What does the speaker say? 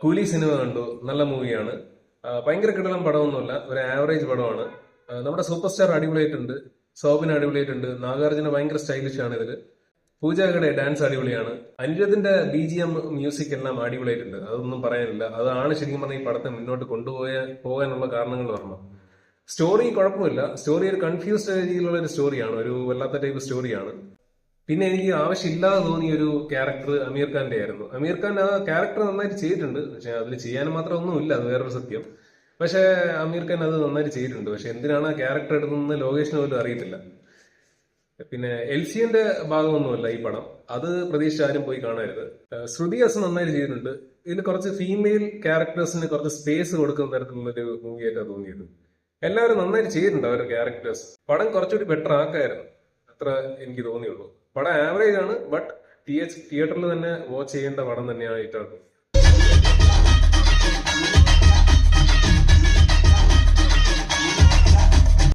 കൂലി സിനിമ കണ്ടു. നല്ല മൂവിയാണ്. ഭയങ്കര കിടലൻ പടമൊന്നുമല്ല, ഒരു ആവറേജ് പടമാണ്. നമ്മുടെ സൂപ്പർ സ്റ്റാർ അടിപൊളിയായിട്ടുണ്ട്, സോബിന് അടിപൊളിയായിട്ടുണ്ട്, നാഗാർജുന ഭയങ്കര സ്റ്റൈലിഷ് ആണ് ഇതില്, പൂജയുടെ ഡാൻസ് അടിപൊളിയാണ്, അനിരുദ്ധിന്റെ BGM മ്യൂസിക് എല്ലാം അടിപൊളിയായിട്ടുണ്ട്. അതൊന്നും പറയാനില്ല. അതാണ് ശരിക്കും പറഞ്ഞാൽ ഈ പടത്തെ മുന്നോട്ട് പോകാനുള്ള കാരണങ്ങൾ പറഞ്ഞു. സ്റ്റോറി കുഴപ്പമില്ല. സ്റ്റോറി ഒരു കൺഫ്യൂസ്ഡ് രീതിയിലുള്ള ഒരു സ്റ്റോറിയാണ്, ഒരു വല്ലാത്ത ടൈപ്പ് സ്റ്റോറിയാണ്. പിന്നെ എനിക്ക് ആവശ്യമില്ലാതെ തോന്നിയ ഒരു ക്യാരക്ടർ അമീർ ഖാന്റെ ആയിരുന്നു. അമീർ ഖാൻ ആ ക്യാരക്ടർ നന്നായിട്ട് ചെയ്തിട്ടുണ്ട്, പക്ഷെ അതിൽ ചെയ്യാൻ മാത്രം ഒന്നുമില്ല, അത് വേറൊരു സത്യം. പക്ഷെ അമീർ ഖാൻ അത് നന്നായിട്ട് ചെയ്തിട്ടുണ്ട്. പക്ഷെ എന്തിനാണ് ആ ക്യാരക്ടർ എടുത്തതെന്ന് ലോകേഷിന് പോലും അറിയത്തില്ല. പിന്നെ എൽസിന്റെ ഭാഗമൊന്നുമല്ല ഈ പടം, അത് പ്രതീക്ഷിച്ച് ആരും പോയി കാണരുത്. ശ്രുതി ഹാസൻ നന്നായിട്ട് ചെയ്തിട്ടുണ്ട്. ഇതിൽ കുറച്ച് ഫീമെയിൽ ക്യാരക്ടേഴ്സിന് കുറച്ച് സ്പേസ് കൊടുക്കുന്ന തരത്തിലുള്ള ഒരു മൂവിയൊക്കെ തോന്നിയത്. എല്ലാവരും നന്നായിട്ട് ചെയ്തിട്ടുണ്ട് അവരുടെ ക്യാരക്ടേഴ്സ്. പടം കുറച്ചുകൂടി ബെറ്റർ ആക്കായിരുന്നു, അത്ര എനിക്ക് തോന്നിയുള്ളൂ. പടം ആവറേജ് ആണ്, ബട്ട് തിയേറ്ററിൽ തന്നെ വാച്ച് ചെയ്യേണ്ട പടം തന്നെയാണ് ഏറ്റവും.